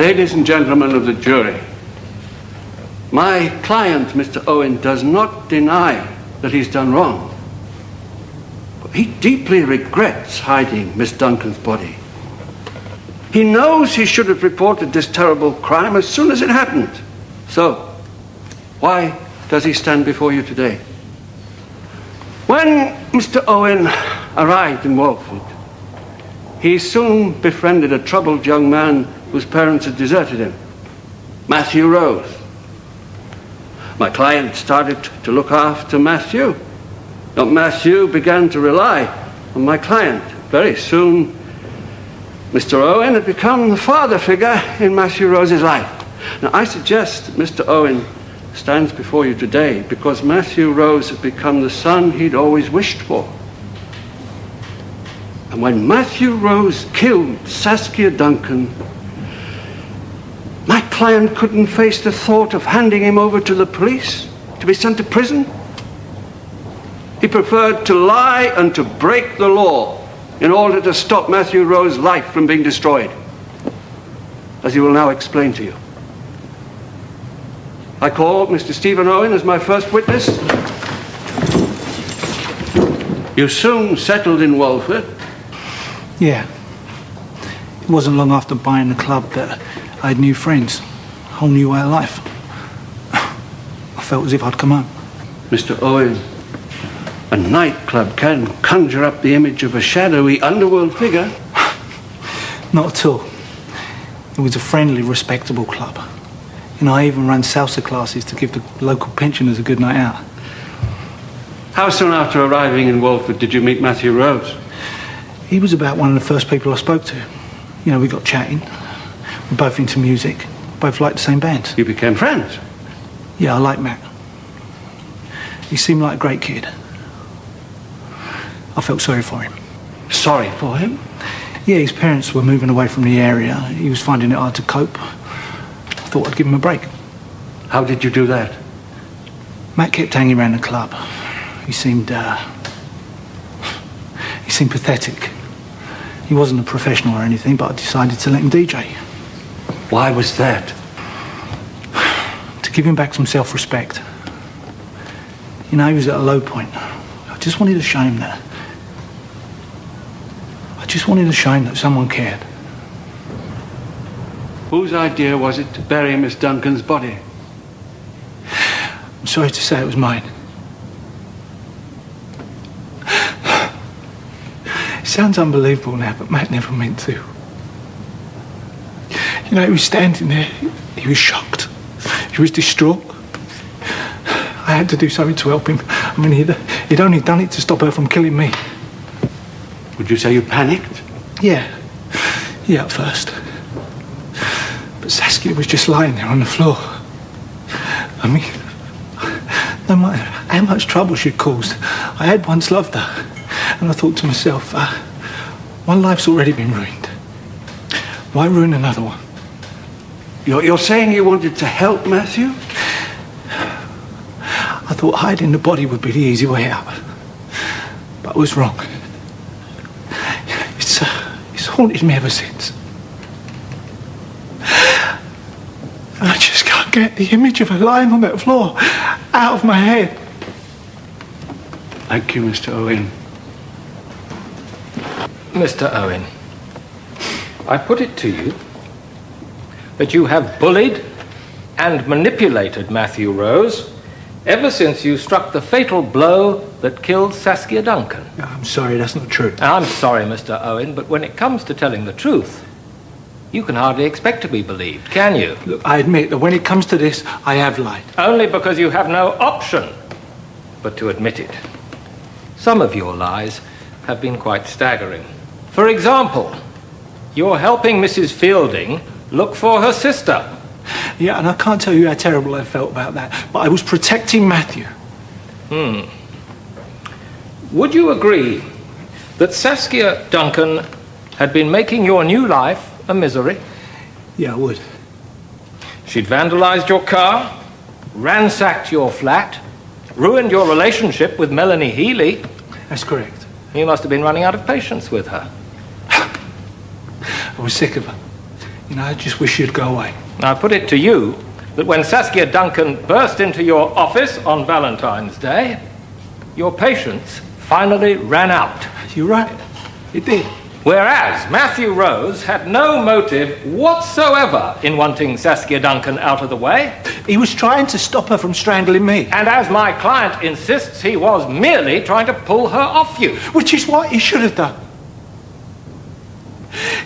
Ladies and gentlemen of the jury, my client, Mr. Owen, does not deny that he's done wrong. But he deeply regrets hiding Miss Duncan's body. He knows he should have reported this terrible crime as soon as it happened. So, why does he stand before you today? When Mr. Owen arrived in Walford, he soon befriended a troubled young man whose parents had deserted him, Matthew Rose. My client started to look after Matthew. Now, Matthew began to rely on my client. Very soon, Mr. Owen had become the father figure in Matthew Rose's life. Now, I suggest that Mr. Owen stands before you today because Matthew Rose had become the son he'd always wished for. And when Matthew Rose killed Saskia Duncan, my client couldn't face the thought of handing him over to the police to be sent to prison. He preferred to lie and to break the law in order to stop Matthew Rose's life from being destroyed, as he will now explain to you. I call Mr. Stephen Owen as my first witness. You soon settled in Walford. Yeah. It wasn't long after buying the club that I had new friends, a whole new way of life. I felt as if I'd come home. Mr. Owen, a nightclub can conjure up the image of a shadowy underworld figure. Not at all. It was a friendly, respectable club. You know, I even ran salsa classes to give the local pensioners a good night out. How soon after arriving in Walford did you meet Matthew Rose? He was about one of the first people I spoke to. You know, we got chatting. We're both into music. Both liked the same bands. You became friends? Yeah, I like Matt. He seemed like a great kid. I felt sorry for him. Sorry for him? Yeah, his parents were moving away from the area. He was finding it hard to cope. I thought I'd give him a break. How did you do that? Matt kept hanging around the club. He seemed pathetic. He wasn't a professional or anything, but I decided to let him DJ. Why was that? To give him back some self-respect. You know, he was at a low point. I just wanted to show him that. Someone cared. Whose idea was it to bury Miss Duncan's body? I'm sorry to say it was mine. It sounds unbelievable now, but Matt never meant to. You know, he was standing there. He was shocked. He was distraught. I had to do something to help him. I mean, he'd only done it to stop her from killing me. Would you say you panicked? Yeah, at first. But Saskia was just lying there on the floor. I mean, no matter how much trouble she'd caused, I had once loved her. And I thought to myself, one life's already been ruined. Why ruin another one? You're saying you wanted to help Matthew? I thought hiding the body would be the easy way out. But I was wrong. It's haunted me ever since. I just can't get the image of her lying on that floor out of my head. Thank you, Mr. Owen. Mr. Owen, I put it to you that you have bullied and manipulated Matthew Rose ever since you struck the fatal blow that killed Saskia Duncan. I'm sorry, that's not true. I'm sorry, Mr. Owen, but when it comes to telling the truth, you can hardly expect to be believed, can you? Look, I admit that when it comes to this, I have lied. Only because you have no option but to admit it. Some of your lies have been quite staggering. For example, you're helping Mrs. Fielding look for her sister. Yeah, and I can't tell you how terrible I felt about that, but I was protecting Matthew. Would you agree that Saskia Duncan had been making your new life a misery? Yeah, I would. She'd vandalized your car, ransacked your flat, ruined your relationship with Melanie Healy. That's correct. You must have been running out of patience with her. I was sick of her. You know, I just wish you'd go away. I put it to you that when Saskia Duncan burst into your office on Valentine's Day, your patience finally ran out. You're right. It did. Whereas Matthew Rose had no motive whatsoever in wanting Saskia Duncan out of the way. He was trying to stop her from strangling me. And as my client insists, he was merely trying to pull her off you. Which is what he should have done.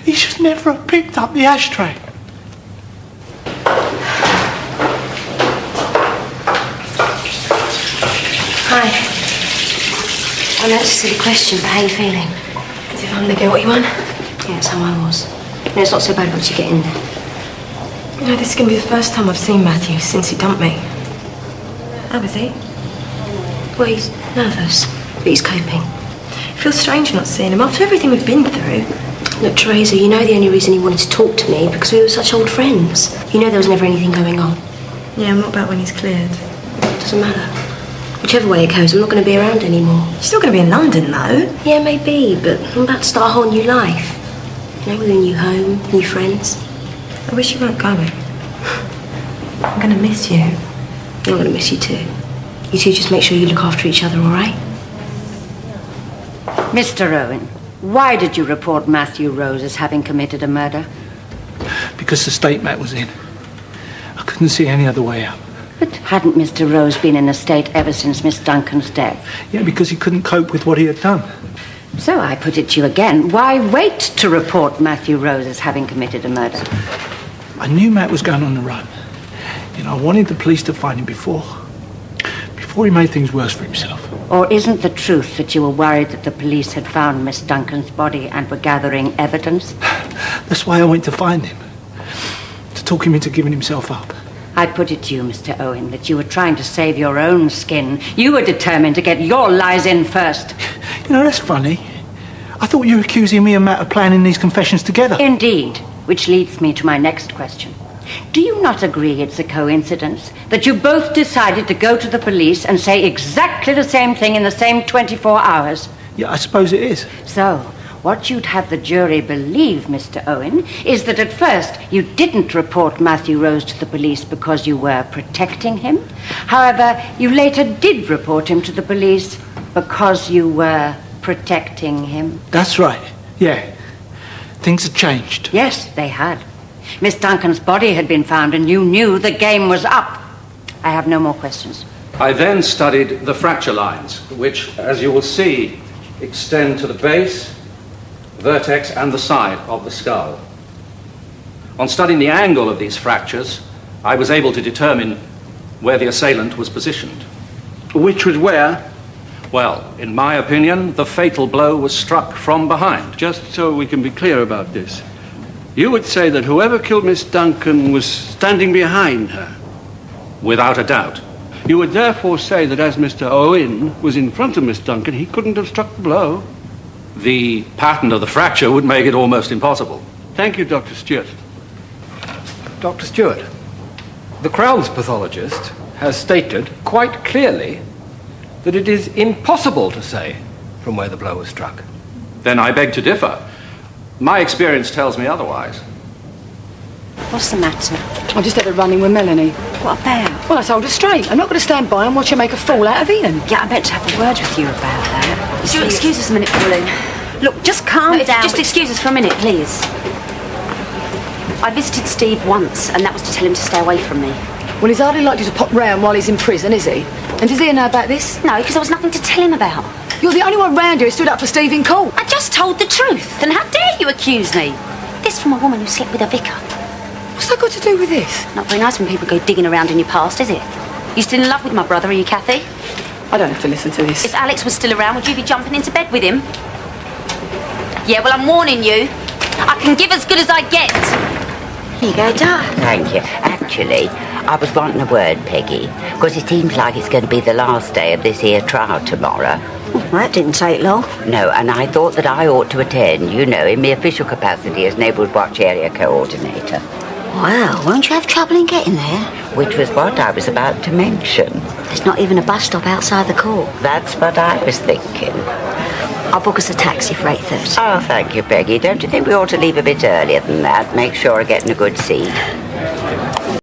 He should never have picked up the ashtray. Hi. I know it's a silly question, but how are you feeling? As if I'm the girl you want? Yeah, that's how I was. No, it's not so bad once you get in there. You know, this is going to be the first time I've seen Matthew since he dumped me. How is he? Well, he's nervous, but he's coping. It feels strange not seeing him after everything we've been through. Look, Teresa, you know the only reason he wanted to talk to me because we were such old friends. You know there was never anything going on. Yeah, what about when he's cleared? It doesn't matter. Whichever way it goes, I'm not going to be around anymore. You're still going to be in London, though. Yeah, maybe, but I'm about to start a whole new life. You know, with a new home, new friends. I wish you weren't going. I'm going to miss you. I'm going to miss you too. You two just make sure you look after each other, all right? Mr. Owen, why did you report Matthew Rose as having committed a murder? Because the state Matt was in. I couldn't see any other way out. But hadn't Mr. Rose been in a state ever since Miss Duncan's death? Yeah, because he couldn't cope with what he had done. So I put it to you again. Why wait to report Matthew Rose as having committed a murder? I knew Matt was going on the run. You know, I wanted the police to find him before he made things worse for himself. Or isn't the truth that you were worried that the police had found Miss Duncan's body and were gathering evidence? That's why I went to find him. To talk him into giving himself up. I put it to you, Mr. Owen, that you were trying to save your own skin. You were determined to get your lies in first. You know, that's funny. I thought you were accusing me and Matt of planning these confessions together. Indeed, which leads me to my next question. Do you not agree it's a coincidence that you both decided to go to the police and say exactly the same thing in the same 24 hours? Yeah, I suppose it is. So, what you'd have the jury believe, Mr. Owen, is that at first you didn't report Matthew Rose to the police because you were protecting him. However, you later did report him to the police because you were protecting him. That's right, yeah. Things had changed. Yes, they had. Miss Duncan's body had been found and you knew the game was up. I have no more questions. I then studied the fracture lines, which, as you will see, extend to the base, vertex and the side of the skull. On studying the angle of these fractures, I was able to determine where the assailant was positioned. Which was where? Well, in my opinion, the fatal blow was struck from behind. Just so we can be clear about this. You would say that whoever killed Miss Duncan was standing behind her? Without a doubt. You would therefore say that as Mr. Owen was in front of Miss Duncan, he couldn't have struck the blow? The pattern of the fracture would make it almost impossible. Thank you, Dr. Stewart. Dr. Stewart, the Crown's pathologist has stated quite clearly that it is impossible to say from where the blow was struck. Then I beg to differ. My experience tells me otherwise. What's the matter? I just had a run-in with Melanie. What about? Well, I told her straight. I'm not going to stand by and watch her make a fool out of Ian. Yeah, I meant to have a word with you about that. Would you excuse us a minute, Pauline? Look, just calm down. Just excuse us for a minute, please. I visited Steve once, and that was to tell him to stay away from me. Well, he's hardly likely to pop round while he's in prison, is he? And does Ian know about this? No, because there was nothing to tell him about. You're the only one round here who stood up for Steve in court. I just told the truth, and how dare you accuse me? This from a woman who slept with a vicar. What's that got to do with this? Not very nice when people go digging around in your past, is it? You still in love with my brother, are you, Kathy? I don't have to listen to this. If Alex was still around, would you be jumping into bed with him? Yeah, well, I'm warning you. I can give as good as I get. Here you go, Dar. Thank you. Actually, I was wanting a word, Peggy, because it seems like it's going to be the last day of this here trial tomorrow. Well, that didn't take long. No, and I thought that I ought to attend, you know, in my official capacity as Neighbourhood Watch Area Coordinator. Well, won't you have trouble in getting there? Which was what I was about to mention. There's not even a bus stop outside the court. That's what I was thinking. I'll book us a taxi for 8:30. Oh, thank you, Peggy. Don't you think we ought to leave a bit earlier than that? Make sure of getting a good seat.